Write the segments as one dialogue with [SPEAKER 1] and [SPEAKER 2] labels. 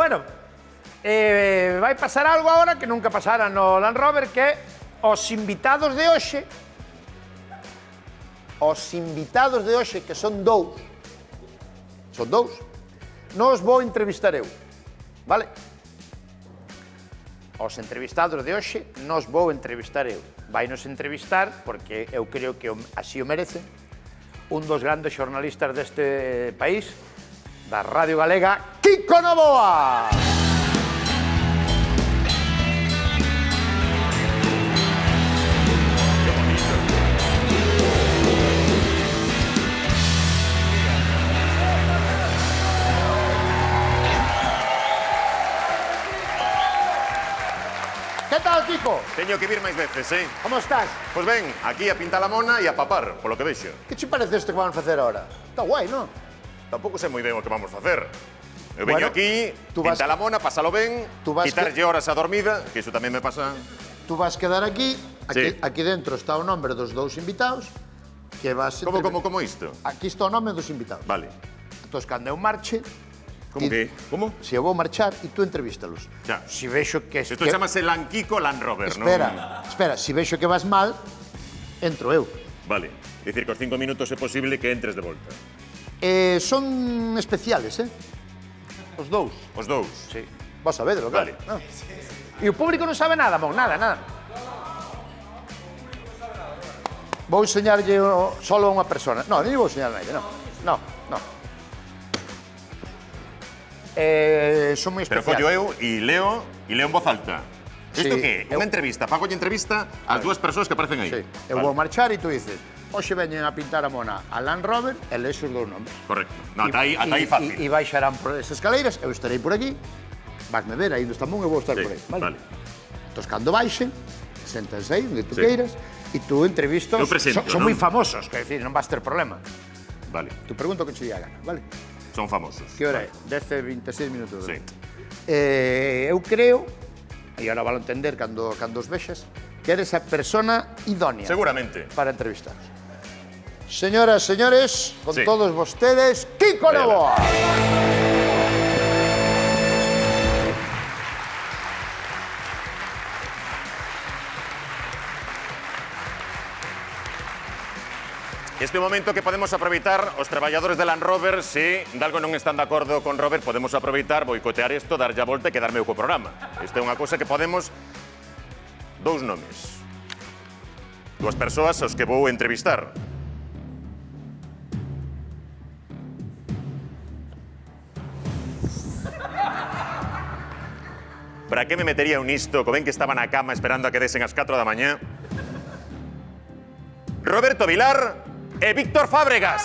[SPEAKER 1] bueno, vai pasar algo agora que nunca pasara no Land Rover, que é os invitados de hoxe, que son dous, nos vou entrevistar eu, vale? Os entrevistados de hoxe nos vou entrevistar eu. Vai-nos entrevistar, porque eu creo que así o merecen, un dos grandes xornalistas deste país, da Radio Galega, Kiko Novoa! Que tal, Kiko?
[SPEAKER 2] Teño que vir máis veces,
[SPEAKER 1] Como estás?
[SPEAKER 2] Pois ben, aquí a pintar a mona e a papar, polo que vexo.
[SPEAKER 1] Que che parece isto que van facer ahora? Está guai, non?
[SPEAKER 2] Tampouco sei moi ben o que vamos facer. Eu veño
[SPEAKER 1] Bueno,
[SPEAKER 2] aquí,
[SPEAKER 1] tú vas-
[SPEAKER 2] pintar a mona, pasalo ben, quitarlle horas a dormida, que iso tamén me pasa.
[SPEAKER 1] Tú vas quedar aquí,
[SPEAKER 2] Sí.
[SPEAKER 1] aquí dentro está o nome dos dous invitados, que vas...
[SPEAKER 2] Como isto?
[SPEAKER 1] Aquí está o nome dos invitados.
[SPEAKER 2] Vale.
[SPEAKER 1] Entón, cando eu marche,
[SPEAKER 2] Como que? Como?
[SPEAKER 1] se eu vou marchar e tú entrevístalos.
[SPEAKER 2] Xa.
[SPEAKER 1] Si vexo que...
[SPEAKER 2] Isto chamase Lanquico Land Rover, non?
[SPEAKER 1] Espera, si vexo que vas mal, entro eu.
[SPEAKER 2] Vale. Dicir que os 5 minutos é posible que entres de volta.
[SPEAKER 1] Son especiales, Os dous.
[SPEAKER 2] Os dous.
[SPEAKER 1] Sí. Vos sabedelo, claro.
[SPEAKER 2] Vale.
[SPEAKER 1] No. E o público non sabe nada, mon, nada. Vou enseñarlle solo a unha persona. No, non vou enseñar a nadie, no. Son moi
[SPEAKER 2] Pero
[SPEAKER 1] especiales.
[SPEAKER 2] follo eu e leo en voz alta. Isto
[SPEAKER 1] Sí,
[SPEAKER 2] que é?
[SPEAKER 1] eu-
[SPEAKER 2] Unha entrevista. Fagolle entrevista ás dúas persoas que aparecen aí.
[SPEAKER 1] Sí. Eu vou marchar e tú dices, hoxe veñen a pintar a mona a Land Rover e lees os dous nomes.
[SPEAKER 2] Correcto. No, ata aí fácil.
[SPEAKER 1] E baixarán por esas escaleiras, eu estarei por aquí, vasme ver, aí onde está mon, eu vou estar
[SPEAKER 2] Sí,
[SPEAKER 1] por aí.
[SPEAKER 2] vale.
[SPEAKER 1] Entón, cando baixen, séntanse aí, onde tú
[SPEAKER 2] Sí.
[SPEAKER 1] queiras, e tú entrevistas...
[SPEAKER 2] Eu presento,
[SPEAKER 1] son
[SPEAKER 2] non?
[SPEAKER 1] moi famosos, quer decir, non vas ter problema.
[SPEAKER 2] Vale.
[SPEAKER 1] Tú pregunto que che día a gana, vale?
[SPEAKER 2] Son famosos.
[SPEAKER 1] Que hora é? 10:26 minutos.
[SPEAKER 2] Sí.
[SPEAKER 1] Eu creo, e agora valo entender cando os vexas, que eres a persona idónea
[SPEAKER 2] Seguramente.
[SPEAKER 1] para entrevistar. Señoras, señores, con
[SPEAKER 2] Sí.
[SPEAKER 1] todos vostedes, Kiko
[SPEAKER 2] Vela.
[SPEAKER 1] Novoa.
[SPEAKER 2] Este momento que podemos aproveitar os traballadores de Land Rover, se de algo non están de acordo con Robert, podemos aproveitar, boicotear isto, darlle a volta e quedarme eu co programa. Isto é unha cousa que podemos... Dous nomes. Dúas persoas aos que vou entrevistar. Para que me metería un isto, co ben que estaba na cama esperando a que desen as 4 da mañá? Roberto Vilar e Víctor Fábregas.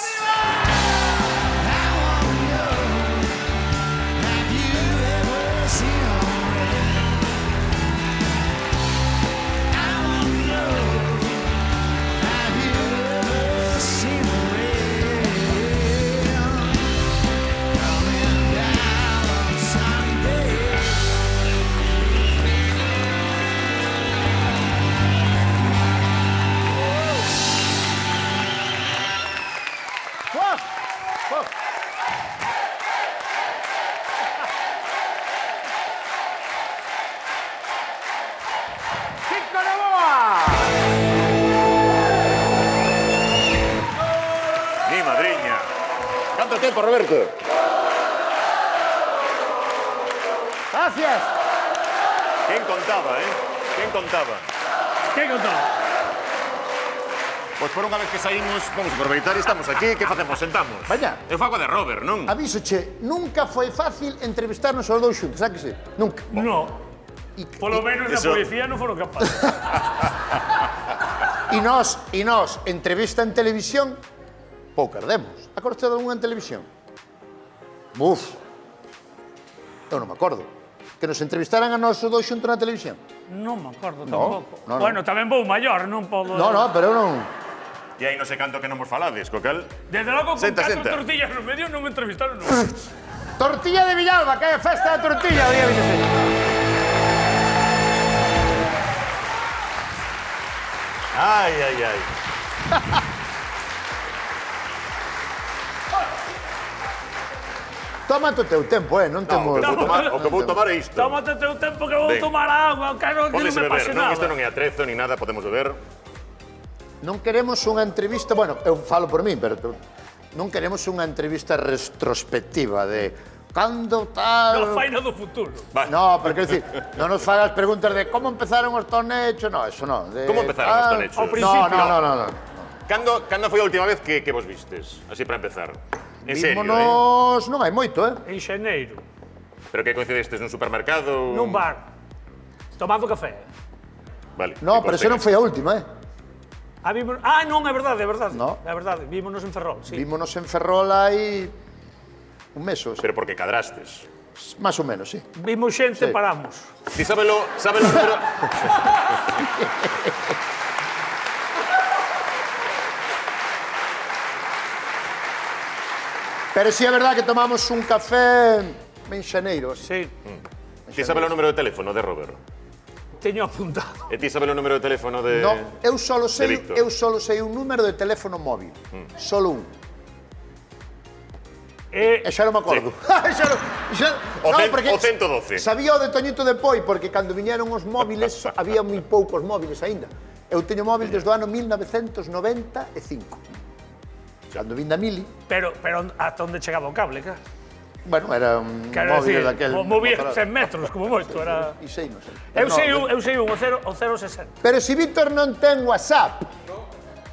[SPEAKER 1] Kiko Novoa.
[SPEAKER 2] Mi madriña. Canto tempo, Roberto?
[SPEAKER 1] Gracias.
[SPEAKER 2] Quen contaba, Quen contaba?
[SPEAKER 3] Que contaba?
[SPEAKER 2] Pois por unha vez que saímos, vamos a aproveitar e estamos aquí. Que facemos? Sentamos.
[SPEAKER 1] Vaya.
[SPEAKER 2] Eu fago de Robert, non?
[SPEAKER 1] Avísoche, nunca foi fácil entrevistarnos aos dous xuntos, sabe que sí? Nunca.
[SPEAKER 3] No.
[SPEAKER 1] E,
[SPEAKER 3] Polo menos na
[SPEAKER 2] Eso-
[SPEAKER 3] policía non foron capaces.
[SPEAKER 1] e nós, entrevista en televisión, poucas demos. Acordaste de algunha en televisión? Buf. Eu non me acordo. Que nos entrevistaran a nós os dous xuntos na televisión?
[SPEAKER 3] Non me acordo
[SPEAKER 1] No,
[SPEAKER 3] tampouco.
[SPEAKER 1] no, no.
[SPEAKER 3] Bueno, tamén vou maior, non podo...
[SPEAKER 1] No, pero eu non...
[SPEAKER 2] E aí non sei canto que non vos falades, co cal...
[SPEAKER 3] Desde logo, con
[SPEAKER 2] Senta,
[SPEAKER 3] 4
[SPEAKER 2] senta.
[SPEAKER 3] tortillas no medio non me entrevistaron nunca.
[SPEAKER 1] Tortilla de Villalba, que é festa de tortilla o día 26.
[SPEAKER 2] Ai, ai, ai.
[SPEAKER 1] Tómate o teu tempo, non temos...
[SPEAKER 2] O que vou tomar é isto.
[SPEAKER 3] Tómate o teu tempo que vou
[SPEAKER 2] Ben.
[SPEAKER 3] tomar agua, quero que non
[SPEAKER 2] Pódese
[SPEAKER 3] me
[SPEAKER 2] beber,
[SPEAKER 3] pase
[SPEAKER 2] non?
[SPEAKER 3] nada.
[SPEAKER 2] Isto non é atrezo ni nada, podemos beber.
[SPEAKER 1] Non queremos unha entrevista... Bueno, eu falo por mí, pero non queremos unha entrevista retrospectiva de... Cando tal...
[SPEAKER 3] No faina do futuro.
[SPEAKER 1] No, pero quero dicir, non nos fagas preguntas de como empezaron os tornechos, no, eso non. De,
[SPEAKER 2] Como empezaron os tornechos?
[SPEAKER 3] Ao principio.
[SPEAKER 1] No.
[SPEAKER 2] Cando foi a última vez que vos vistes? Así para empezar. En serio,
[SPEAKER 1] Vímonos... Non hai moito,
[SPEAKER 3] En xaneiro,
[SPEAKER 2] Pero que coincidestes nun supermercado?
[SPEAKER 3] nun bar, tomando café.
[SPEAKER 2] Vale.
[SPEAKER 1] No,
[SPEAKER 2] que
[SPEAKER 1] pero
[SPEAKER 2] conste
[SPEAKER 1] ese non foi a última,
[SPEAKER 3] Non, é verdade, é verdade.
[SPEAKER 1] No.
[SPEAKER 3] É verdade, vímonos en Ferrol, sí.
[SPEAKER 1] Vímonos en Ferrol hai un mes ou
[SPEAKER 2] Pero porque cadrastes.
[SPEAKER 1] máis ou menos, sí.
[SPEAKER 3] Vimos xente,
[SPEAKER 1] Sí.
[SPEAKER 3] paramos.
[SPEAKER 2] Ti sábelo, pero...
[SPEAKER 1] Pero sí é verdade que tomamos un café en xaneiro.
[SPEAKER 3] Sí,
[SPEAKER 2] Ti sabes o número de teléfono de Robert?
[SPEAKER 3] teño apuntado.
[SPEAKER 2] E ti sabes o número de teléfono de...
[SPEAKER 1] No, eu solo sei
[SPEAKER 2] Víctor.
[SPEAKER 1] un número de teléfono móvil. Solo un.
[SPEAKER 3] E
[SPEAKER 1] E xa non me acordo.
[SPEAKER 2] O 112.
[SPEAKER 1] Sabía o de Toñito de Poi, porque cando viñeron os móviles, había moi poucos móviles aínda. Eu teño móvil desde o ano 1995. Cando vin da Mili,
[SPEAKER 3] pero ata onde chegaba o cable, claro.
[SPEAKER 1] bueno, era un
[SPEAKER 3] Quero
[SPEAKER 1] móvil
[SPEAKER 3] decir,
[SPEAKER 1] daquel...
[SPEAKER 3] movía 100 metros, como moito, era...
[SPEAKER 1] E sei, non sei.
[SPEAKER 3] Eu
[SPEAKER 1] No,
[SPEAKER 3] sei un, o 060.
[SPEAKER 1] Pero se Víctor non ten WhatsApp,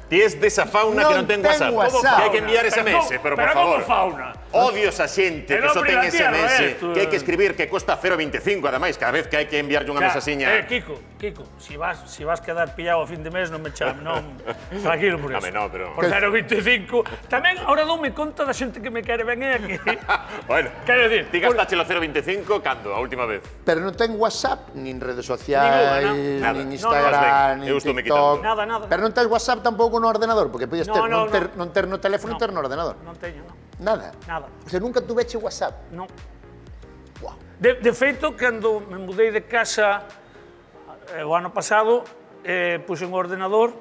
[SPEAKER 2] Ti es desa fauna que non ten WhatsApp.
[SPEAKER 1] WhatsApp.
[SPEAKER 2] Que hai que enviar SMS, pero por favor.
[SPEAKER 3] Pero como fauna?
[SPEAKER 2] Odios a xente que
[SPEAKER 3] Pero
[SPEAKER 2] só ten
[SPEAKER 3] privatizar
[SPEAKER 2] SMS,
[SPEAKER 3] esto,
[SPEAKER 2] que hai que escribir que costa 0,25, ademais, cada vez que hai que enviarlle unha mensaxiña.
[SPEAKER 3] Kiko, si vas quedar pillado a fin de mes, non me chame, non. Tranquilo por eso.
[SPEAKER 2] Home, no, pero-
[SPEAKER 3] Por 0,25. Tamén, ahora doume conta da xente que me quere ben aquí.
[SPEAKER 2] Bueno,
[SPEAKER 3] Quero dicir,
[SPEAKER 2] ti gastaste o 0,25 cando, a última vez?
[SPEAKER 1] pero non ten WhatsApp, nin redes sociais,
[SPEAKER 2] Nada.
[SPEAKER 1] nin
[SPEAKER 2] No,
[SPEAKER 1] Instagram,
[SPEAKER 2] eu
[SPEAKER 1] nin
[SPEAKER 2] estou me
[SPEAKER 1] TikTok.
[SPEAKER 2] quitando.
[SPEAKER 3] Nada.
[SPEAKER 1] Pero non ten WhatsApp tampouco no ordenador, porque podías ter,
[SPEAKER 3] No,
[SPEAKER 1] non ter no teléfono e ter no ordenador.
[SPEAKER 3] non teño, non.
[SPEAKER 1] Nada.
[SPEAKER 3] Nada.
[SPEAKER 1] O sea, nunca tuveche WhatsApp.
[SPEAKER 3] Non.
[SPEAKER 1] Guau.
[SPEAKER 3] De feito, cando me mudei de casa o ano pasado, puxen o ordenador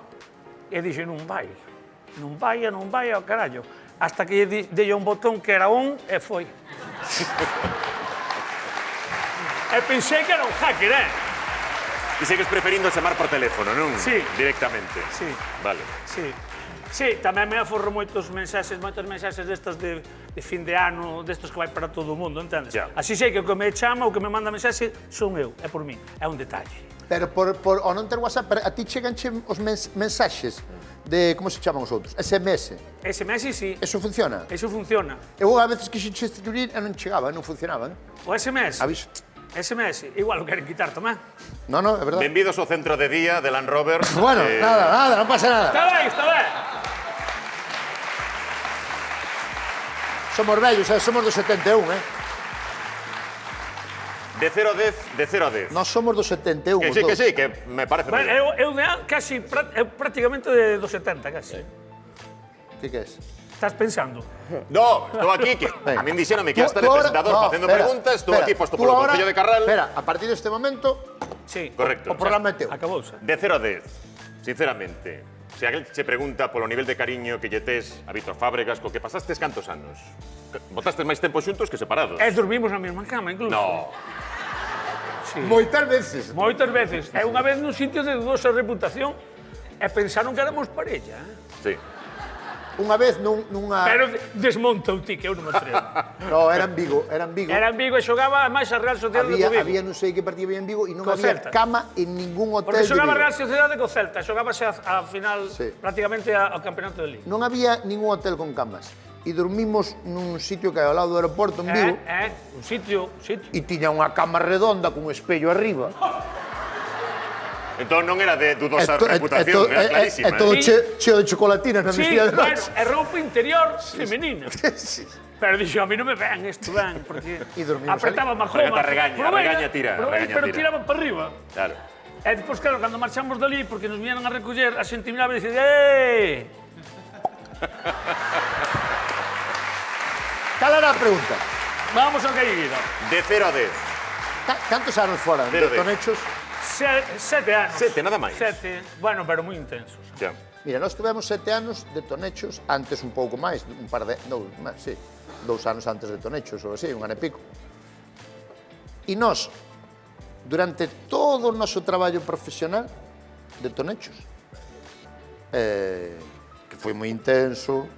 [SPEAKER 3] e dixe non vai, ao carallo. Hasta que dei un botón que era on e foi. E pensei que era un hacker,
[SPEAKER 2] E segues preferindo chamar por teléfono, non?
[SPEAKER 3] Sí.
[SPEAKER 2] Directamente.
[SPEAKER 3] Sí.
[SPEAKER 2] Vale.
[SPEAKER 3] Sí, tamén me aforro moitos mensaxes destos de fin de ano, destos que vai para todo o mundo, entendes?
[SPEAKER 2] Ya.
[SPEAKER 3] Así sei que o que me chama, o que me manda mensaxe, son eu, é por mí, é un detalle.
[SPEAKER 1] Pero por ao non ter WhatsApp, pero a ti cheganche os mensaxes de, como se chaman os outros? SMS.
[SPEAKER 3] SMS, sí.
[SPEAKER 1] Eso funciona?
[SPEAKER 3] Eso funciona.
[SPEAKER 1] Eu a veces quixen escribir e non chegaba, non funcionaba.
[SPEAKER 3] O SMS?
[SPEAKER 1] Aviso.
[SPEAKER 3] SMS, igual o queren quitar tamén.
[SPEAKER 1] No, é verdade.
[SPEAKER 2] Benvidos ao centro de día de Land Rover.
[SPEAKER 1] Bueno, nada, non pasa nada.
[SPEAKER 3] Está ben.
[SPEAKER 1] Somos vellos, somos do 71,
[SPEAKER 2] De 0 a 10.
[SPEAKER 1] Nós somos do 71, os
[SPEAKER 2] Que
[SPEAKER 1] dous.
[SPEAKER 2] sí, que me parece moi
[SPEAKER 3] Bueno,
[SPEAKER 2] ben.
[SPEAKER 3] eu casi, prácticamente do 70, casi.
[SPEAKER 1] Que é?
[SPEAKER 2] Eh.
[SPEAKER 3] Estás pensando?
[SPEAKER 2] No, estou aquí, que a min dixéronme que hasta de presentador facendo preguntas, estou aquí posto polo Concello de Carral.
[SPEAKER 1] Espera, a partir deste momento,
[SPEAKER 3] Sí.
[SPEAKER 2] Correcto.
[SPEAKER 1] o programa é teu.
[SPEAKER 3] Acabouse.
[SPEAKER 2] De 0 a 10, sinceramente, se alguén se pregunta polo nivel de cariño que lle tes a Víctor Fábregas, co que pasastes cantos anos? Botastes máis tempo xuntos que separados?
[SPEAKER 3] E dormimos na mesma cama, incluso.
[SPEAKER 2] No.
[SPEAKER 3] Sí.
[SPEAKER 1] Moitas veces.
[SPEAKER 3] Moitas veces. E unha vez nun sitio de dudosa reputación e pensaron que éramos parella.
[SPEAKER 2] Sí.
[SPEAKER 1] Unha vez nunha...
[SPEAKER 3] Pero desmonta o ti, que eu non me atrevo.
[SPEAKER 1] No, era en Vigo.
[SPEAKER 3] Era en Vigo e xogaba máis a Real Sociedade do Vigo.
[SPEAKER 1] Había non sei que partido había en Vigo e non
[SPEAKER 3] Co
[SPEAKER 1] había
[SPEAKER 3] Celta.
[SPEAKER 1] cama en ningún hotel
[SPEAKER 3] Porque
[SPEAKER 1] de
[SPEAKER 3] xogaba
[SPEAKER 1] Vigo.
[SPEAKER 3] Real Sociedade co Celta, xogábase a final,
[SPEAKER 1] Sí.
[SPEAKER 3] prácticamente ao campeonato de Liga.
[SPEAKER 1] Non había ningún hotel con camas. E dormimos nun sitio que hai ao lado do aeroporto en Vigo
[SPEAKER 3] Un sitio.
[SPEAKER 1] e tiña unha cama redonda con un espello arriba.
[SPEAKER 2] Entón non era de dudosa
[SPEAKER 1] E
[SPEAKER 2] reputación, era clarísima.
[SPEAKER 1] todo
[SPEAKER 3] eh.
[SPEAKER 1] cheo de chocolatinas na
[SPEAKER 3] Sí,
[SPEAKER 1] mesilla de
[SPEAKER 3] pues, é roupa interior femenina.
[SPEAKER 1] Sí.
[SPEAKER 3] Pero dixo, a mí non me ven isto ben, porque
[SPEAKER 1] E dormimos
[SPEAKER 3] apretaba
[SPEAKER 1] ali.
[SPEAKER 3] Majoma.
[SPEAKER 2] Porque te regaña, tira, regaña,
[SPEAKER 3] Pero
[SPEAKER 2] tira.
[SPEAKER 3] tiraba para arriba.
[SPEAKER 2] Claro.
[SPEAKER 3] E despois, claro, cando marchamos dali, porque nos viñeron a recoller, a xente miraba e dicía, ¡eh!
[SPEAKER 1] Cal era a pregunta?
[SPEAKER 3] Vamos ao que hai ido.
[SPEAKER 2] De 0 a 10.
[SPEAKER 1] Cantos anos foran
[SPEAKER 2] Cero
[SPEAKER 1] de
[SPEAKER 2] de-
[SPEAKER 1] Tonechos?
[SPEAKER 3] 7 anos.
[SPEAKER 2] 7, nada máis.
[SPEAKER 3] 7, bueno, pero moi intensos.
[SPEAKER 2] Ya.
[SPEAKER 1] Mira, nós tivemos 7 anos de Tonechos, antes un pouco máis, un par de... Non, sí, 2 anos antes de Tonechos, ou así, un ano e pico. E nós, durante todo o noso traballo profesional de Tonechos, que foi moi intenso,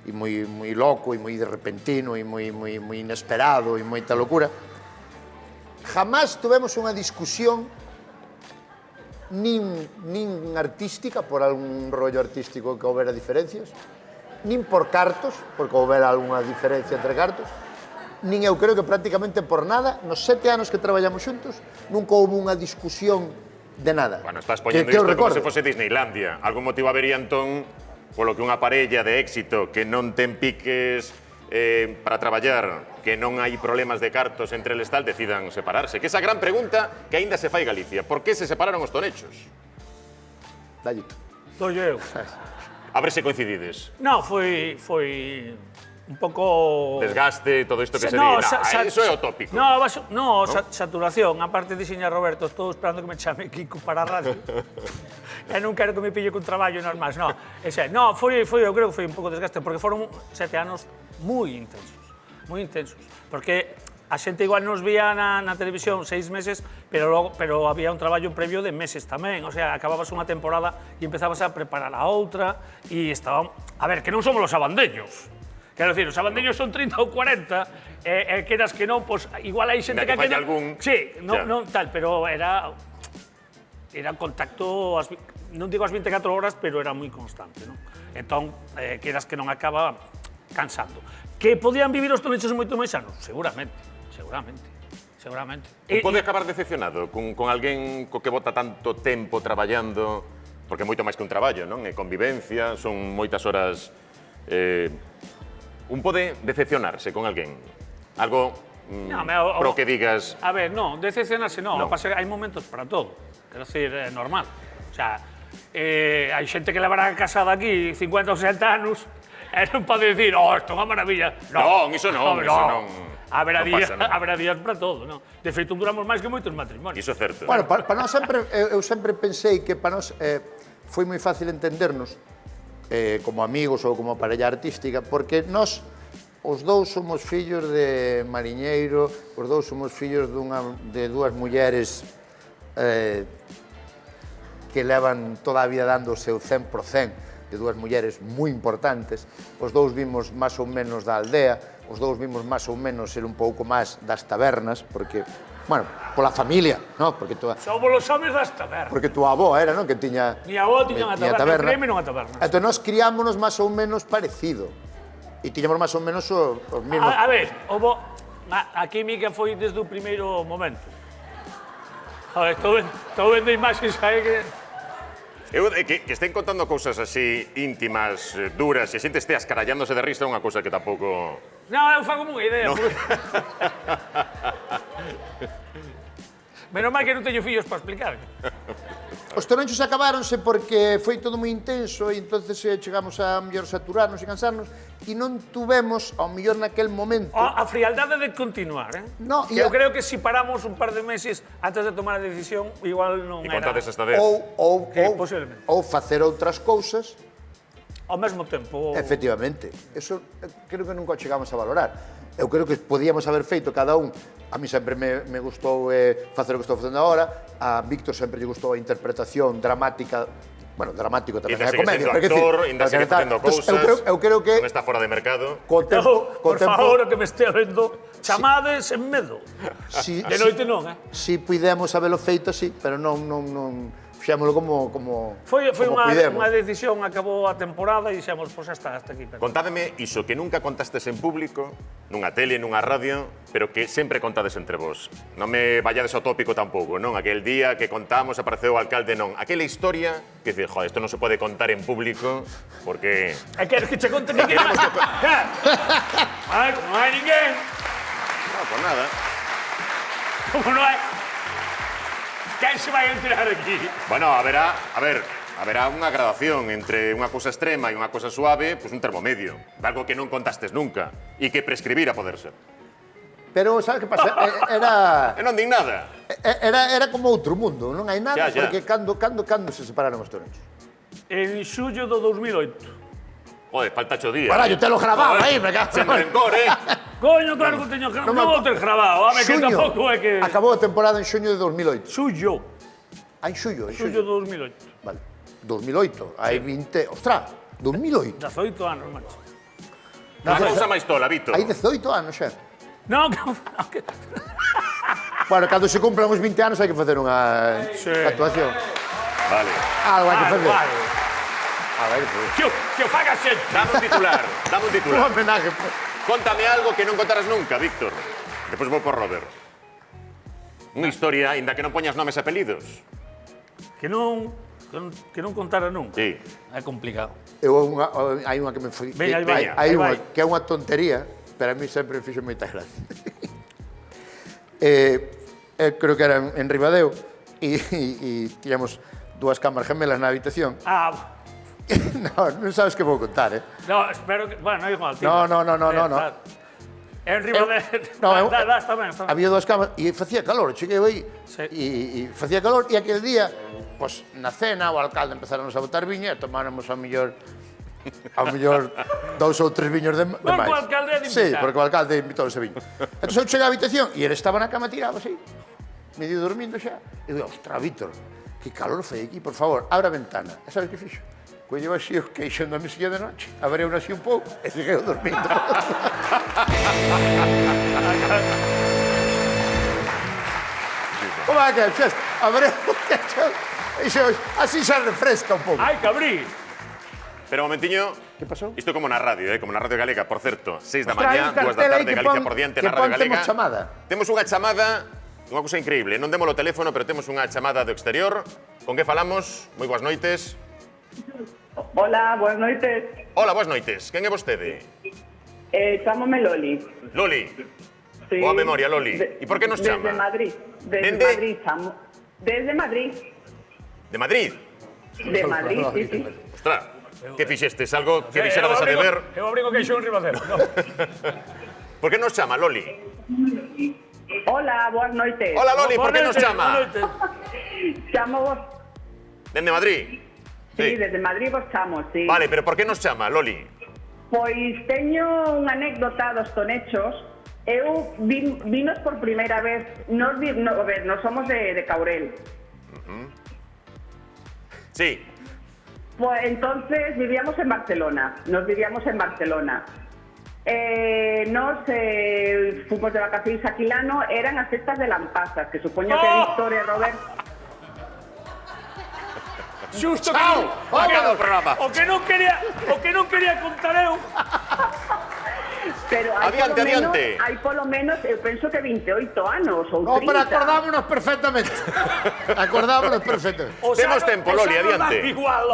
[SPEAKER 1] e moi loco, e moi repentino, e moi inesperado, e moita locura, jamás tivemos unha discusión nin artística, por algún rollo artístico que houbera diferencias, nin por cartos, porque houbera algunha diferencia entre cartos, nin eu creo que prácticamente por nada, nos 7 anos que traballamos xuntos, nunca houve unha discusión de nada.
[SPEAKER 2] Bueno, estás poñendo isto como se fose Disneylandia. Algún motivo habería entón polo que unha parella de éxito que non ten piques para traballar, que non hai problemas de cartos entre eles tal, decidan separarse. Que esa gran pregunta que aínda se fai Galicia. Por que se separaron os Tonechos?
[SPEAKER 1] Dallito.
[SPEAKER 3] Doi eu.
[SPEAKER 2] A ver se coincidides.
[SPEAKER 3] Non, foi un pouco...
[SPEAKER 2] Desgaste, todo isto que se di. Iso é o tópico.
[SPEAKER 3] Saturación. A parte de diseñar Roberto, estou esperando que me chame Kiko para a radio. E non quero que me pille con traballo normal. Eu creo que foi un pouco desgaste, porque foron 7 anos moi intensos. Porque a xente igual nos vía na televisión 6 meses, pero había un traballo previo de meses tamén. O sea, acababas unha temporada e empezabas a preparar a outra e estaban... A ver, que non somos los abandeños. Quero dicir, os abandeños son 30 ou 40, e queras que non, pois igual hai xente que...
[SPEAKER 2] falla algún...
[SPEAKER 3] Sí, non tal, pero era contacto, non digo as 24 horas, pero era moi constante, non? Entón, queras que non acaba cansando. Que podían vivir os Tonechos moito máis anos? Seguramente.
[SPEAKER 2] Pode acabar decepcionado con alguén co que bota tanto tempo traballando, porque é moito máis que un traballo, non? É convivencia, son moitas horas... Un pode decepcionarse con alguén? Algo pro que digas...
[SPEAKER 3] A ver, non, decepcionarse non. Hai momentos para todo. Quero dicir, é normal. O sea, hai xente que levará casada aquí 50 ou 60 anos e non pode dicir, isto é unha maravilla.
[SPEAKER 2] Non, iso non.
[SPEAKER 3] Haberá días para todo, non? De feito, duramos máis que moitos matrimonios.
[SPEAKER 2] Iso é certo.
[SPEAKER 1] Bueno, para nós sempre, eu sempre pensei que para nós foi moi fácil entendernos como amigos ou como parella artística, porque nós, os dous somos fillos de mariñeiro, os dous somos fillos de dúas mulleres que levan toda a vida dando o seu 100%, de dúas mulleres moi importantes, os dous vimos máis ou menos da aldea, os dous vimos máis ou menos ser un pouco máis das tabernas, porque, bueno, pola familia, non?
[SPEAKER 3] Somos os homes das tabernas.
[SPEAKER 1] Porque tua avó era, non? Que tiña...
[SPEAKER 3] Mi avó tiña unha taberna, créeme nunha taberna.
[SPEAKER 1] Entón, nós criámonos máis ou menos parecido. E tiñamos máis ou menos os mesmos...
[SPEAKER 3] A ver, a química foi desde o primeiro momento. A ver, estou vendo imaxes aí que...
[SPEAKER 2] Que estén contando cousas así íntimas, duras, e a xente este ascarallándose de risa é unha cousa que tampouco...
[SPEAKER 3] Non, eu fago unha idea. Menos mal que non teño fillos para explicar.
[SPEAKER 1] Os Tonechos acabáronse porque foi todo moi intenso e entonces chegamos a mellor saturarnos e cansarnos e non tuvemos, ao mellor naquel momento...
[SPEAKER 3] A frialdade de continuar,
[SPEAKER 1] No,
[SPEAKER 3] eu creo que se paramos un par de meses antes de tomar a decisión, igual non era...
[SPEAKER 2] E contades esta vez.
[SPEAKER 1] Ou facer outras cousas...
[SPEAKER 3] Ao mesmo tempo...
[SPEAKER 1] Efectivamente. Eso creo que nunca chegamos a valorar. Eu creo que podíamos haber feito cada un. A mí sempre me gustou facer o que estou facendo agora. A Víctor sempre lle gustou a interpretación dramática. Bueno, dramático tamén é comedia.
[SPEAKER 2] Ainda segue facendo cousas.
[SPEAKER 1] Eu creo que...
[SPEAKER 2] Non está fora de mercado.
[SPEAKER 3] Por favor, o que me estea vendo, chamades en medo. De noite non,
[SPEAKER 1] Si pudemos habelo feito, sí, pero non fixémolo como
[SPEAKER 3] foi unha decisión, acabou a temporada e dixemos, pois hasta aquí.
[SPEAKER 2] Contádeme iso que nunca contastes en público, nunha tele, nunha radio, pero que sempre contades entre vos. Non me vallades ao tópico tampouco, non? Aquel día que contamos apareceu o alcalde, non. Aquela historia que dices, joder, isto non se pode contar en público porque...
[SPEAKER 3] Queres que che conte ninguén? Non hai ninguén.
[SPEAKER 2] Non, pues nada.
[SPEAKER 3] Como non hai... Quen se vai enterar aquí?
[SPEAKER 2] Bueno, haberá unha gradación entre unha cousa extrema e unha cousa suave, pois un termomedio, de algo que non contastes nunca e que prescribir a poder ser.
[SPEAKER 1] Pero, sabes que pasa? Era...
[SPEAKER 2] E non din nada.
[SPEAKER 1] Era como outro mundo, non hai nada, porque cando se separaron os Tonechos?
[SPEAKER 3] En xullo do 2008.
[SPEAKER 2] Joder, falta 8 días.
[SPEAKER 1] Barallo, te lo grababa aí, me cago.
[SPEAKER 2] Sen rencor,
[SPEAKER 3] Coño, claro que teño grabado. Non vou ter grabado, a ver, que tampouco é que...
[SPEAKER 1] Acabou a temporada en xuño de 2008.
[SPEAKER 3] Xullo.
[SPEAKER 1] Ah, en xullo, en
[SPEAKER 3] Xullo
[SPEAKER 1] xullo.
[SPEAKER 3] do 2008.
[SPEAKER 1] Vale. 2008, hai 20... Ostras, 2008.
[SPEAKER 3] 18 anos, macho.
[SPEAKER 2] A cousa máis tola, Víctor.
[SPEAKER 1] Hai 18 anos xa.
[SPEAKER 3] Non, que...
[SPEAKER 1] Bueno, cando se cumplan os 20 anos hai que facer unha actuación.
[SPEAKER 2] Vale.
[SPEAKER 1] Algo hai que facer.
[SPEAKER 3] Vale.
[SPEAKER 1] A ver, pues.
[SPEAKER 3] Que o faga xente.
[SPEAKER 2] Dame un titular, dame un
[SPEAKER 1] Un
[SPEAKER 2] titular.
[SPEAKER 1] homenaje.
[SPEAKER 2] Contame algo que non contaras nunca, Víctor. Depois vou por Robert. Unha historia, ainda que non poñas nomes e apelidos.
[SPEAKER 3] Que non contara nunca.
[SPEAKER 2] Sí.
[SPEAKER 3] É complicado.
[SPEAKER 1] Hai unha que me foi...
[SPEAKER 3] Veña, aí
[SPEAKER 2] veña.
[SPEAKER 1] Hai
[SPEAKER 3] aí
[SPEAKER 1] unha
[SPEAKER 3] vai.
[SPEAKER 1] que é unha tontería, pero a mí sempre fixo moita gracia. Creo que era en Ribadeo e tiñamos dúas cámaras gemelas na habitación.
[SPEAKER 3] Ah,
[SPEAKER 1] Non sabes que vou contar, eh?
[SPEAKER 3] no, espero que... Bueno, igual, tío.
[SPEAKER 1] No.
[SPEAKER 3] En Ribadeo... Está ben.
[SPEAKER 1] Había dúas cámaras e facía calor, cheguei aí
[SPEAKER 3] Sí.
[SPEAKER 1] e facía calor e aquel día, pois na cena o alcalde empezaron a botar viña e tomáramos ao mellor 2 ou 3 viños de máis.
[SPEAKER 3] Porque o alcalde é de
[SPEAKER 1] Sí,
[SPEAKER 3] invitar.
[SPEAKER 1] porque o alcalde invitou ese viño. Entón eu cheguei á habitación e ele estaba na cama tirado así, medio dormindo xa. E digo, ostra, Víctor, que calor fai aquí, por favor, abre a ventana. E sabes que fixo? Colleu así o queixo na mesilla de noche, abreu así un pouco e segueu dormindo. Como é que é? Abreu o queixo e así xa refresca un pouco.
[SPEAKER 3] Hai que abrir.
[SPEAKER 2] Pero un momentiño.
[SPEAKER 1] Que pasou?
[SPEAKER 2] Isto como na radio, como na Radio Galega, por certo. 6 da
[SPEAKER 1] Ostras,
[SPEAKER 2] mañá,
[SPEAKER 1] hai un
[SPEAKER 2] 2 da
[SPEAKER 1] cartel aí
[SPEAKER 2] tarde,
[SPEAKER 1] que
[SPEAKER 2] Galicia
[SPEAKER 1] pon-
[SPEAKER 2] por diante
[SPEAKER 1] que
[SPEAKER 2] na Radio
[SPEAKER 1] pon temos
[SPEAKER 2] Galega.
[SPEAKER 1] chamada.
[SPEAKER 2] Temos unha chamada, unha cousa increíble. Non demos o teléfono, pero temos unha chamada do exterior. Con que falamos? Moi boas noites.
[SPEAKER 4] Hola, buenas noches.
[SPEAKER 2] Hola, boas noites. Quen é vostede?
[SPEAKER 4] Chámome Loli.
[SPEAKER 2] Loli.
[SPEAKER 4] Sí.
[SPEAKER 2] Boa memoria, Loli. E por que nos chama?
[SPEAKER 4] Desde Madrid. Desde
[SPEAKER 2] Dende?
[SPEAKER 4] Madrid, chamo. Desde Madrid.
[SPEAKER 2] De Madrid.
[SPEAKER 4] De Madrid, sí, sí.
[SPEAKER 2] Ostras, que fixestes? Algo que deixarades a deber?
[SPEAKER 3] Eu abrigo que xo en Ribadeo. No.
[SPEAKER 2] Por que nos chama, Loli?
[SPEAKER 4] Hola, buenas noches.
[SPEAKER 2] Hola, Loli, por que nos chama?
[SPEAKER 4] Chamo vos.
[SPEAKER 2] Dende Madrid?
[SPEAKER 4] Sí, desde Madrid vos chamo, sí.
[SPEAKER 2] Vale, pero por que nos chama, Loli?
[SPEAKER 4] Pois teño unha anécdota dos tonechos. Eu vinos por primeira vez. A ver, nos somos de Caurel.
[SPEAKER 2] Sí.
[SPEAKER 4] Pues entonces vivíamos en Barcelona, nos vivíamos en Barcelona. Nos fuimos de vacaciones a Quilano, eran as festas de Lampazas, que supoño que Víctor e Robert...
[SPEAKER 3] Xusto
[SPEAKER 2] Chao.
[SPEAKER 3] que
[SPEAKER 2] Acaba o programa.
[SPEAKER 3] o que non quería contar eu.
[SPEAKER 4] Pero hai
[SPEAKER 2] Adiante,
[SPEAKER 4] polo menos,
[SPEAKER 2] adiante.
[SPEAKER 4] hai polo menos, eu penso que 28 anos ou 30.
[SPEAKER 1] No, pero acordámonos perfectamente. Acordámonos perfectamente.
[SPEAKER 2] Temos tempo, Loli, adiante.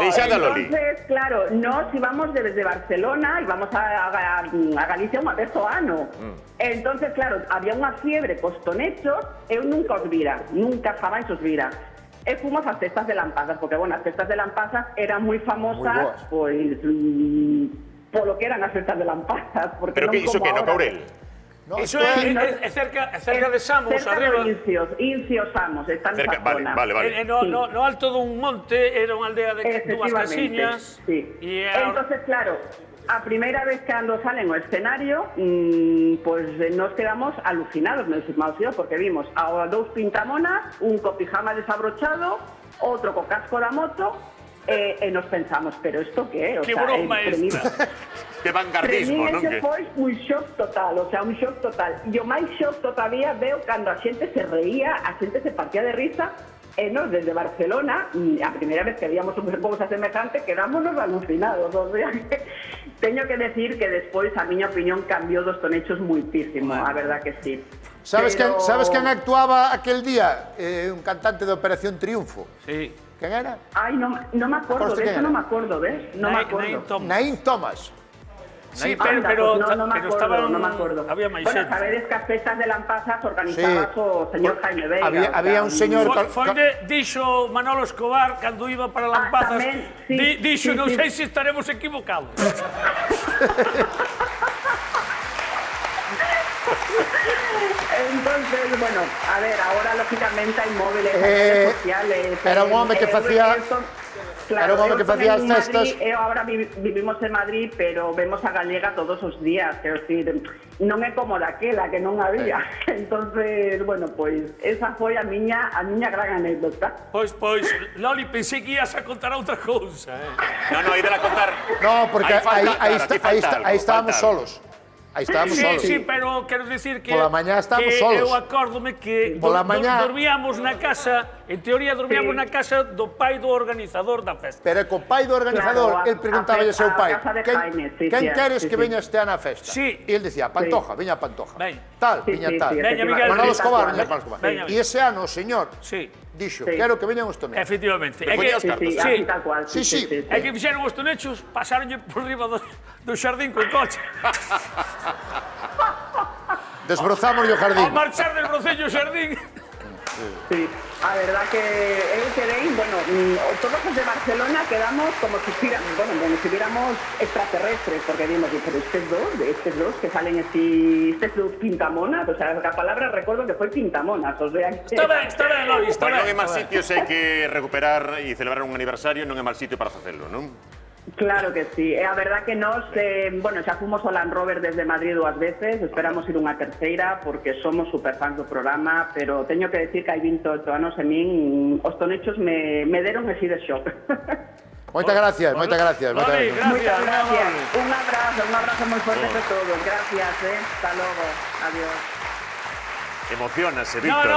[SPEAKER 2] Deixade a Loli.
[SPEAKER 4] Entonces, claro, nos íbamos desde Barcelona, íbamos a Galicia unha vez ao ano. Entonces, claro, había unha fiebre cos tonechos, eu nunca os vira, nunca jamás os vira. E fomos ás festas de Lampazas, porque, bueno, as festas de Lampazas eran moi famosas, pois, polo que eran as festas de Lampazas. Porque
[SPEAKER 2] Pero
[SPEAKER 4] non
[SPEAKER 2] que iso
[SPEAKER 4] como
[SPEAKER 2] que no
[SPEAKER 4] ahora.
[SPEAKER 2] Caurel?
[SPEAKER 1] No,
[SPEAKER 3] Iso
[SPEAKER 1] esto
[SPEAKER 3] é cerca de Samos,
[SPEAKER 4] cerca
[SPEAKER 3] arriba.
[SPEAKER 4] de Incios Samos, está nesa zona.
[SPEAKER 2] Vale.
[SPEAKER 3] No alto dun monte, era unha aldea de dúas
[SPEAKER 4] Efectivamente,
[SPEAKER 3] casiñas.
[SPEAKER 4] sí. Entonces, claro, a primeira vez que ando salen ao escenario, pues nos quedamos alucinados, meus irmãos e eu, porque vimos a dous pintamonas, un co pijama desabrochado, outro co casco da moto, e nos pensamos, pero isto que é? O
[SPEAKER 3] Que
[SPEAKER 4] sea,
[SPEAKER 3] broma esta.
[SPEAKER 2] Que vanguardismo, non?
[SPEAKER 4] Ese foi un shock total, o sea, un shock total. E o máis shock todavía veo cando a xente se reía, a xente se partía de risa, e nos desde Barcelona, a primeira vez que víamos unha cousa semejante, quedámonos alucinados. O sea, que teño que decir que despois a miña opinión cambiou dos tonechos muitísimo, a verdad que sí.
[SPEAKER 1] ¿Sabes
[SPEAKER 4] Pero-
[SPEAKER 1] quen actuaba aquel día? Un cantante de Operación Triunfo.
[SPEAKER 3] Sí.
[SPEAKER 1] ¿Quen era?
[SPEAKER 4] Ai, non me acordo,
[SPEAKER 1] Acordaste
[SPEAKER 4] de eso
[SPEAKER 1] quen
[SPEAKER 4] non
[SPEAKER 1] era?
[SPEAKER 4] me acordo, ves? Non me acordo.
[SPEAKER 1] Naín Thomas.
[SPEAKER 3] Sí,
[SPEAKER 4] Anda,
[SPEAKER 3] pero
[SPEAKER 4] pues no me acuerdo,
[SPEAKER 3] estaban...
[SPEAKER 4] no me acuerdo.
[SPEAKER 3] Había máis
[SPEAKER 4] Bueno,
[SPEAKER 3] xente.
[SPEAKER 4] sabedes que as festas de Lampazas organizaba o señor Jaime Veiga.
[SPEAKER 1] Había un señor...
[SPEAKER 3] Foi de dixo Manolo Escobar cando iba para Lampazas.
[SPEAKER 4] tamén, sí,
[SPEAKER 3] Dixo,
[SPEAKER 4] sí,
[SPEAKER 3] non
[SPEAKER 4] sí.
[SPEAKER 3] sei se estaremos equivocados.
[SPEAKER 4] Entonces, bueno, a ver, ahora lógicamente hai móviles, hai redes sociales.
[SPEAKER 1] Era un home que facía... Era un home que facía as festas.
[SPEAKER 4] Eu agora vivimos en Madrid, pero vemos a galega todos os días, quero dicir, non é como daquela, que non había. Entonces, bueno, pois, esa foi a miña gran anécdota.
[SPEAKER 3] Pois, Loli, pensei que ibas a contar outra cousa,
[SPEAKER 2] No, ídela a contar.
[SPEAKER 1] No, porque aí estábamos solos. Aí estábamos solos.
[SPEAKER 3] Sí, pero quero dicir que...
[SPEAKER 1] Pola mañá estábamos solos.
[SPEAKER 3] Eu acórdome que dormíamos na casa, en teoría dormíamos na casa do pai do organizador da festa.
[SPEAKER 1] Pero co pai do organizador, el preguntaba ao seu pai, quen queres que veña este ano á festa?
[SPEAKER 3] Sí.
[SPEAKER 1] E el dicía, Pantoja, veña Pantoja. Tal, viña tal.
[SPEAKER 3] Veña Miguel
[SPEAKER 1] Manolo
[SPEAKER 3] Riz.
[SPEAKER 1] Escobar, veña Manolo Escobar. E ese ano o señor dixo, quero que veñan os tonechos.
[SPEAKER 3] Efectivamente.
[SPEAKER 4] Sí, tal cual.
[SPEAKER 1] Sí.
[SPEAKER 3] É que fixeron os tonechos, pasaronlle por riba do xardín con coche.
[SPEAKER 1] Desbrozamos o jardín.
[SPEAKER 3] Ao marchar del brocello xardín.
[SPEAKER 4] Sí, a verdad que eu quedei, bueno, todos os de Barcelona quedamos como si fuéramos extraterrestres, porque vimos, pero estes dos que salen así, estes dos pintamonas, o sea, a palabra recuerdo que foi pintamonas, o sea...
[SPEAKER 3] Está ben, Loli, está ben.
[SPEAKER 2] Non é mal sitio se hai que recuperar e celebrar un aniversario, non é mal sitio para facelo, non?
[SPEAKER 4] Claro que sí, a verdad que nos, bueno, xa fomos ao Land Rover desde Madrid 2 veces, esperamos ir unha terceira porque somos superfans do programa, pero teño que decir que hai 28 anos e min os tonechos me deron así de shock.
[SPEAKER 1] Moitas gracias.
[SPEAKER 4] Moitas gracias. Un abrazo moi forte de todos. Gracias, hasta logo. Adiós.
[SPEAKER 2] Emocionase, Víctor,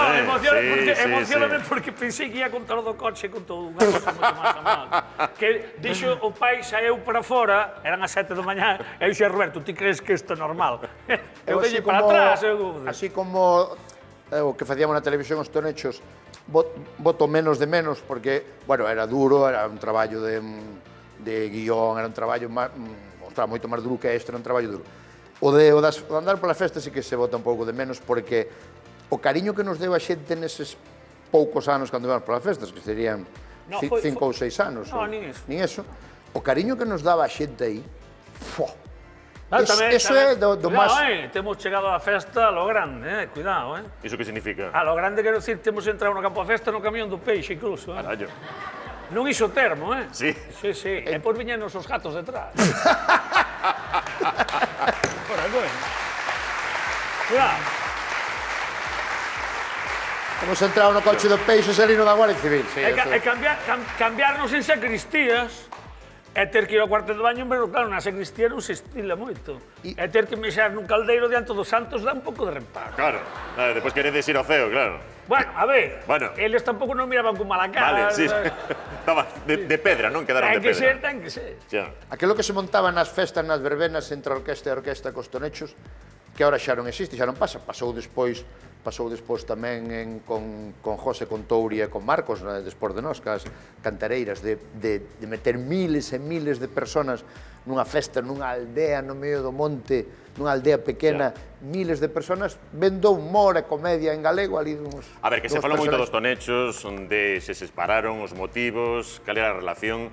[SPEAKER 3] emocioname porque pensei que ia contar o do coche con todo unha cosa moito máis amable. Que dixo o pai, saeu para fora, eran as 7 da mañá, e dixo, Roberto, ti crees que isto é normal? Eu dei para atrás.
[SPEAKER 1] Así como o que facíamos na televisión os tonechos, voto menos de menos, porque, bueno, era duro, era un traballo de guión, era un traballo moito máis duro que este, era un traballo duro. O de andar pola festa sí que se vota un pouco de menos, porque o cariño que nos deu a xente neses poucos anos cando íbamos polas festas, que serían 5 ou 6 anos, nin eso, o cariño que nos daba a xente aí, eso é do máis...
[SPEAKER 3] Temos chegado á festa a lo grande, cuidado,
[SPEAKER 2] Iso que significa?
[SPEAKER 3] A lo grande quero dicir, temos entrado no campo a festa no camión do peixe, incluso.
[SPEAKER 2] Carallo.
[SPEAKER 3] Non iso termo,
[SPEAKER 2] Sí.
[SPEAKER 3] Sí. E pois viñenos os gatos detrás. Cuidado.
[SPEAKER 1] Hemos entrado no coche do peixe e salino da Guardia Civil.
[SPEAKER 3] E cambiarnos en sacristías e ter que ir ao cuarto de baño, pero claro, na sacristía non se estila moito. E ter que mexer nun caldeiro diante dos santos dá un pouco de reparo.
[SPEAKER 2] Claro, depois queredes ir ao ceo, claro.
[SPEAKER 3] Bueno, a ver, eles tampouco non miraban con mala cara.
[SPEAKER 2] Vale, sí. Estaba de pedra, non quedaron de pedra.
[SPEAKER 3] Ten que ser.
[SPEAKER 1] Aquilo que se montaba nas festas, nas verbenas, entre a orquesta e a orquesta cos tonechos, que agora xa non existe, xa non pasa. Pasou despois tamén con José, con Touri e con Marcos, despois de nós, cas cantareiras, de meter miles e miles de personas nunha festa, nunha aldea no medio do monte, nunha aldea pequena, miles de personas vendo humor e comedia en galego ali uns...
[SPEAKER 2] A ver, que se falou moito dos tonechos, onde se separaron os motivos, cal era a relación,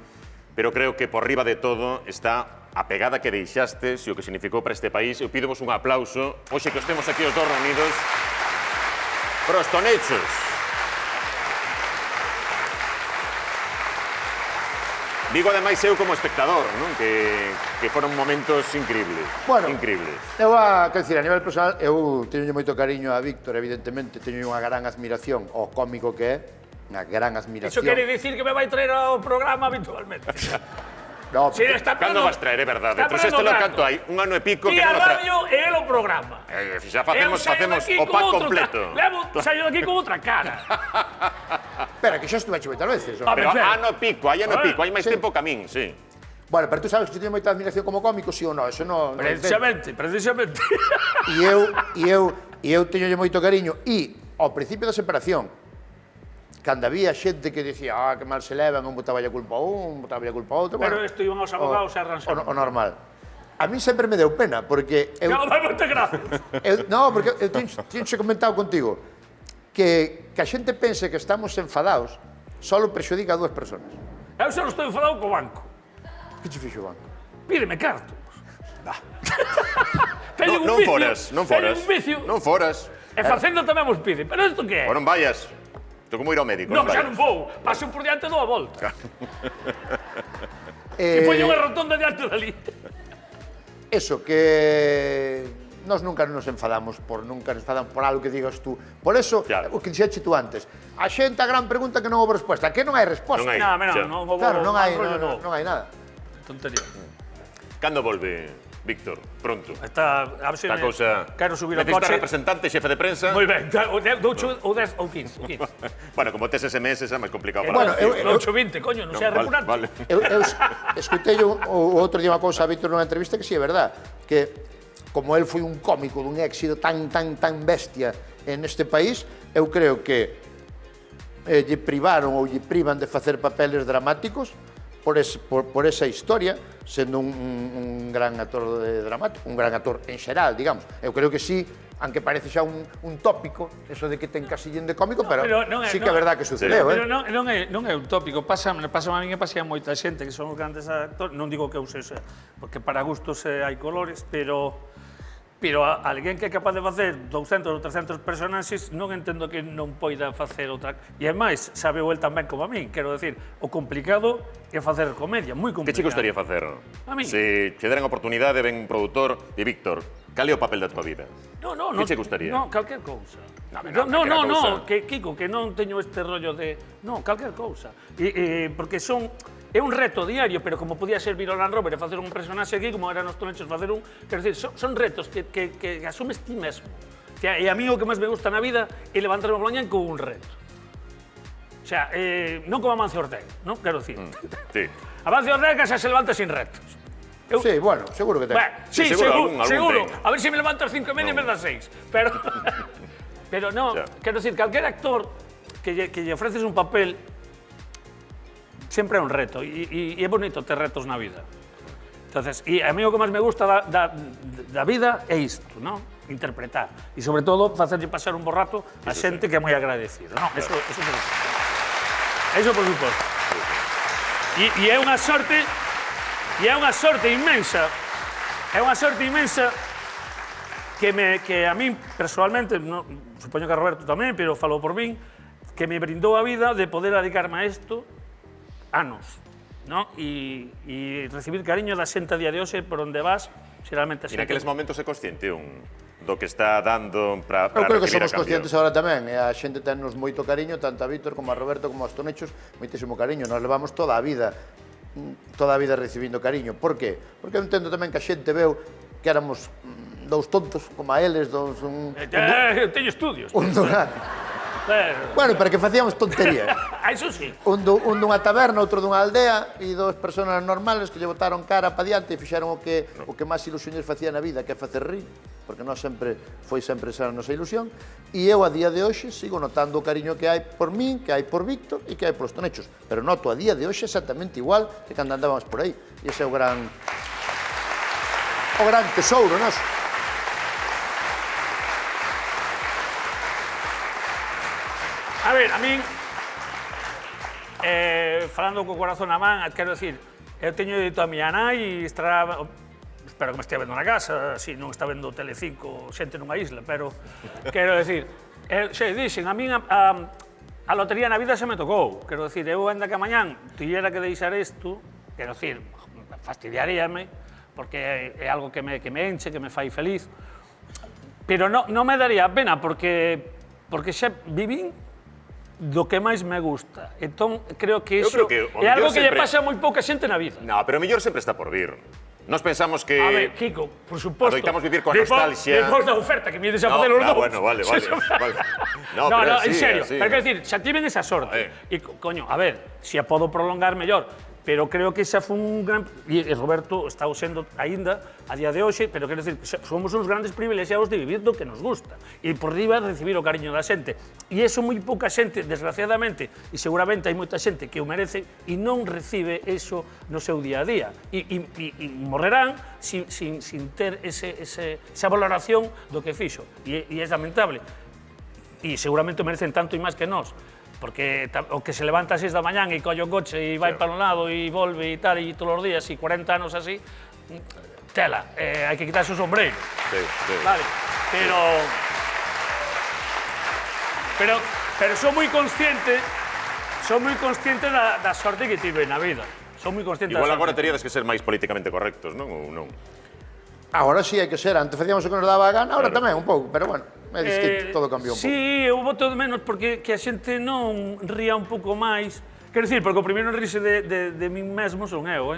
[SPEAKER 2] pero creo que por riba de todo está a pegada que deixastes e o que significou para este país. Eu pídovos un aplauso, hoxe que estemos aquí os dos reunidos, para os tonechos. Digo, ademais, eu como espectador, non? Que foron momentos increíbles.
[SPEAKER 1] Bueno,
[SPEAKER 2] increíbles.
[SPEAKER 1] Eu, quer dizer, a nivel personal, eu teño moito cariño a Víctor, evidentemente, teño unha gran admiración ao cómico que é, unha gran admiración.
[SPEAKER 3] Iso quere dicir que me vai traer ao programa habitualmente.
[SPEAKER 1] No,
[SPEAKER 2] cando vas traer, é verdade? Trouxéstelo canto hai? Un ano e pico que non o
[SPEAKER 3] trae. Ti a radio e el o programa.
[SPEAKER 2] Xa facemos o pack completo.
[SPEAKER 3] Saio daqui con outra cara.
[SPEAKER 1] Espera, que xa estuve moitas veces.
[SPEAKER 2] Pero ano pico, hai máis tempo que a min, sí.
[SPEAKER 1] Bueno, pero tú sabes que eu teño moita admiración como cómico, sí ou non? Eso non...
[SPEAKER 3] Precisamente.
[SPEAKER 1] E eu teñolle moito cariño. E, ao principio da separación, cando había xente que dicía que mal se levan, un botaba a culpa a un, botaba a culpa a outro...
[SPEAKER 3] Pero isto iban os abogados e arranxaron.
[SPEAKER 1] O normal. A mí sempre me deu pena, porque...
[SPEAKER 3] Non, vai moito gracias.
[SPEAKER 1] Non, porque eu tinxe comentado contigo que a xente pense que estamos enfadados solo perxudica a dúas personas.
[SPEAKER 3] Eu só estou enfadado co banco.
[SPEAKER 1] Que che fixo o banco?
[SPEAKER 3] Pídeme cartos.
[SPEAKER 2] Non foras.
[SPEAKER 3] E facendo tamén vos pide, pero isto que é?
[SPEAKER 2] O non vayas. Isto como ir ao médico.
[SPEAKER 3] Non, xa
[SPEAKER 2] vayas.
[SPEAKER 3] non vou. Paso por diante dou a volta.
[SPEAKER 1] Eh,
[SPEAKER 3] E poño unha rotonda diante dali.
[SPEAKER 1] Eso, que nós nunca nos enfadamos por algo que digas tú. Por eso,
[SPEAKER 2] Claro.
[SPEAKER 1] o que dixeche tú antes, a xente a gran pregunta que non houve resposta, que non hai resposta.
[SPEAKER 2] Non hai.
[SPEAKER 3] Non,
[SPEAKER 1] Claro, non hai
[SPEAKER 3] nada.
[SPEAKER 1] nada.
[SPEAKER 3] Tontería.
[SPEAKER 2] Cando volve, Víctor? Pronto.
[SPEAKER 3] Está, a ver se
[SPEAKER 2] Esta cousa...
[SPEAKER 3] quero subir ao
[SPEAKER 2] Necesita
[SPEAKER 3] coche.
[SPEAKER 2] representante, xefe de prensa.
[SPEAKER 3] Moi ben, ou 10 ou 15.
[SPEAKER 2] Bueno, como tes SMS é máis complicado
[SPEAKER 1] Bueno,
[SPEAKER 2] para ti.
[SPEAKER 3] 8-20, coño, non sei repugnante.
[SPEAKER 2] Vale.
[SPEAKER 1] Eu escutei o outro día unha cousa a Víctor nunha entrevista que si é verdad, que como el foi un cómico dun éxito tan bestia en este país, eu creo que lle privaron ou lle privan de facer papeles dramáticos por esa historia, sendo un gran actor dramático, un gran actor en xeral, digamos. Eu creo que sí, aunque parece xa un tópico, eso de que ten casillen de cómico, pero sí que é verdad que sucedeu,
[SPEAKER 3] Pero non é un tópico, pasa a min e pasa a moita xente que son os grandes actores, non digo que eu sexa, porque para gustos hai colores, pero alguén que é capaz de facer 200 ou 300 personaxes non entendo que non poida facer outra. E ademais, sabe el tamén como a min, quero decir, o complicado é facer comedia, moi complicado.
[SPEAKER 2] Que che gustaría facer?
[SPEAKER 3] A mí?
[SPEAKER 2] Se che deran oportunidade, ven un produtor e Víctor, cal é o papel da tua vida?
[SPEAKER 3] No,
[SPEAKER 2] Que che gustaría?
[SPEAKER 3] No, calquer cousa.
[SPEAKER 2] No,
[SPEAKER 3] que Kiko, que non teño este rollo de... No, calquer cousa. Porque é un reto diario, pero como podía ser vir ao Land Rover e facer un personaxe aquí, como eran os tonechos facer un... Quer dizer, son retos que asumes ti mesmo. E a mí o que máis me gusta na vida é levantarme a mañá con un reto. O sea, non como Amancio Ortega, non? Quero dicir.
[SPEAKER 2] Sí.
[SPEAKER 3] Amancio Ortega xa se levanta sin retos.
[SPEAKER 1] Sí, bueno, seguro que ten.
[SPEAKER 3] Sí,
[SPEAKER 2] seguro, algún
[SPEAKER 3] seguro.
[SPEAKER 2] ten.
[SPEAKER 3] A ver se me levanto ás 5:30 en vez das 6. Pero non,
[SPEAKER 2] Ya.
[SPEAKER 3] quero dicir, calquer actor que lle ofreces un papel sempre é un reto e é bonito ter retos na vida. Entonces, e a mí o que máis me gusta da vida é isto, non? Interpretar. E sobre todo, facerlle pasar un bo rato a xente que é moi agradecido, non? Eso por suposto. Eso por suposto. E é unha sorte, inmensa, que a min, personalmente, supoño que a Roberto tamén, pero falo por min, que me brindou a vida de poder dedicarme a isto anos, non? E recibir cariño da xente a día de hoxe por onde vas, xeralmente a
[SPEAKER 2] E
[SPEAKER 3] xente...
[SPEAKER 2] naqueles momentos é consciente do que está dando para
[SPEAKER 1] Eu creo que
[SPEAKER 2] recibir a
[SPEAKER 1] somos
[SPEAKER 2] cambio.
[SPEAKER 1] conscientes agora tamén, e a xente tennos moito cariño, tanto a Víctor como a Roberto como aos tonechos, moitísimo cariño, nos levamos toda a vida recibindo cariño. Por qué? Porque eu entendo tamén que a xente veu que éramos dous tontos, como a eles,
[SPEAKER 3] Eu teño estudios.
[SPEAKER 1] Bueno, pero que facíamos tonterías.
[SPEAKER 3] Eso sí.
[SPEAKER 1] Un dunha taberna, outro dunha aldea, e dos personas normales que lle botaron cara pa diante e fixeron o que máis ilusión lles facía na vida, que é facer rir, porque nós foi sempre esa a nosa ilusión, e eu a día de hoxe sigo notando o cariño que hai por min, que hai por Víctor e que hai polos tonechos, pero noto a día de hoxe exactamente igual que cando andábamos por aí, e ese é o gran tesouro noso.
[SPEAKER 3] A ver, a min, falando co corazón na man, quero dicir, eu teño dito a miña nai e estará, espero que me estea vendo na casa, si non está vendo Telecinco, xente nunha isla, pero quero dicir, xe dixen, a min a lotería na vida se me tocou, quero dicir, eu ainda que a mañán tuviera que deixar isto, quero dicir, fastidiaríame, porque é algo que me enche, que me fai feliz, pero non me daría pena, porque xa vivín do que máis me gusta. Entón, creo que iso é algo que lle pasa a moi pouca xente na vida.
[SPEAKER 2] No, pero o mellor sempre está por vir. Nos pensamos que...
[SPEAKER 3] A ver, Kiko, por suposto...
[SPEAKER 2] Adoitamos vivir con nostalgia...
[SPEAKER 3] Depois da oferta que me ides a poder os dous.
[SPEAKER 2] Bueno, vale.
[SPEAKER 3] No, en serio. Pero quero dicir, xa tiven esa sorte. E, coño, a ver, se a podo prolongar mellor, pero creo que xa foi un gran... E Roberto está sendo aínda a día de hoxe, pero quero dicir, somos uns grandes privilexiados de vivir do que nos gusta. E por riba recibir o cariño da xente. E eso moi pouca xente, desgraciadamente, e seguramente hai moita xente que o merece e non recibe eso no seu día a día. E morrerán sin ter esa valoración do que fixo. E é lamentable. E seguramente o merecen tanto e máis que nós. Porque o que se levanta a 6 da mañán e colle o coche e vai para un lado e volve e tal, e todos os días, e 40 anos así, tela, hai que quitarse o sombreiro.
[SPEAKER 2] Sí.
[SPEAKER 3] Vale, pero Pero son moi consciente da sorte que tive na vida. Son moi consciente
[SPEAKER 2] Igual
[SPEAKER 3] da
[SPEAKER 2] agora
[SPEAKER 3] sorte.
[SPEAKER 2] teríades que ser máis políticamente correctos, non? Ou non?
[SPEAKER 1] Agora sí hai que ser, antes facíamos o que nos daba a gana, agora tamén un pouco, pero bueno, é distinto, todo cambiou un pouco.
[SPEAKER 3] Sí, eu voto de menos porque que a xente non ría un pouco máis. Quero dicir, porque o primeiro en rise de min mesmo son eu,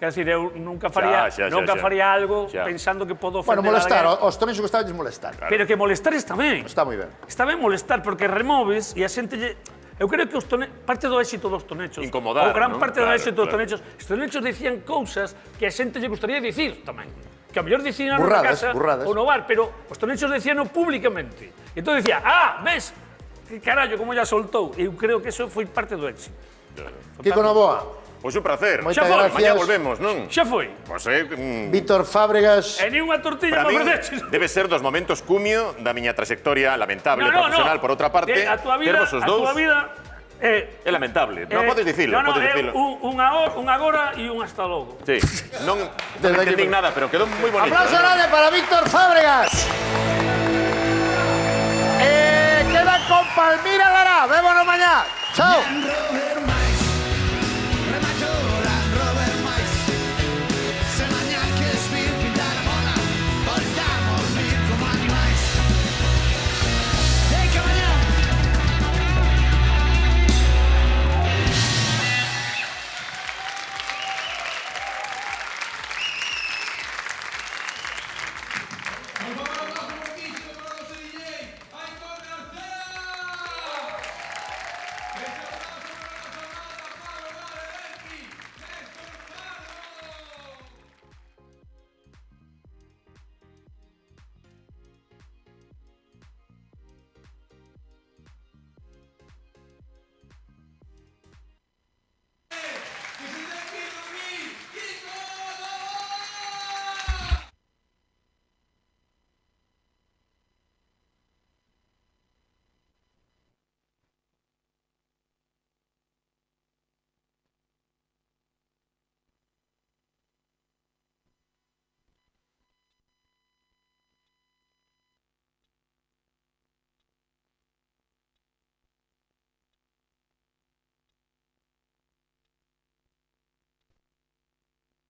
[SPEAKER 3] Quero dicir, eu nunca faría algo pensando que podo ofender
[SPEAKER 1] Bueno, molestar,
[SPEAKER 3] a alguén.
[SPEAKER 1] os tonexos gustáballes molestar.
[SPEAKER 3] Pero que molestar está ben.
[SPEAKER 1] Está moi ben.
[SPEAKER 3] Está ben molestar porque removes e a xente lle... Eu creo que parte do éxito dos tonechos,
[SPEAKER 2] Incomodar,
[SPEAKER 3] ou gran
[SPEAKER 2] non?
[SPEAKER 3] parte do
[SPEAKER 2] Claro,
[SPEAKER 3] éxito dos
[SPEAKER 2] claro.
[SPEAKER 3] tonechos, os tonechos dicían cousas que a xente lle gustaría dicir tamén. Que a mellor dicían na
[SPEAKER 1] Burradas,
[SPEAKER 3] casa
[SPEAKER 1] burradas.
[SPEAKER 3] ou no bar, pero os tonechos dicían públicamente. E entón dicía, ves, que carallo, como ya soltou. Eu creo que eso foi parte do éxito.
[SPEAKER 1] Kiko Novoa,
[SPEAKER 2] Pois un placer.
[SPEAKER 1] moitas
[SPEAKER 3] Xa foi,
[SPEAKER 1] gracias.
[SPEAKER 2] Mañá volvemos, non?
[SPEAKER 3] Xa foi.
[SPEAKER 2] Pois
[SPEAKER 1] Víctor Fábregas,
[SPEAKER 3] E ni unha tortilla
[SPEAKER 2] para
[SPEAKER 3] me
[SPEAKER 2] min
[SPEAKER 3] ofreceches.
[SPEAKER 2] debe ser dos momentos cumio da miña trayectoria lamentable
[SPEAKER 3] No,
[SPEAKER 2] profesional, por outra parte,
[SPEAKER 3] A túa vida,
[SPEAKER 2] termos os dous.
[SPEAKER 3] é
[SPEAKER 2] É lamentable. Non podes dicilo, podes dicilo.
[SPEAKER 3] un agora e un hasta logo.
[SPEAKER 2] Sí, non
[SPEAKER 1] Desde aquí,
[SPEAKER 2] entendín nada, pero quedou moi bonito.
[SPEAKER 1] aplauso grande para Víctor Fábregas. Queda con Palmira Lara, vémonos mañá. Chao.
[SPEAKER 5] Ai, con García!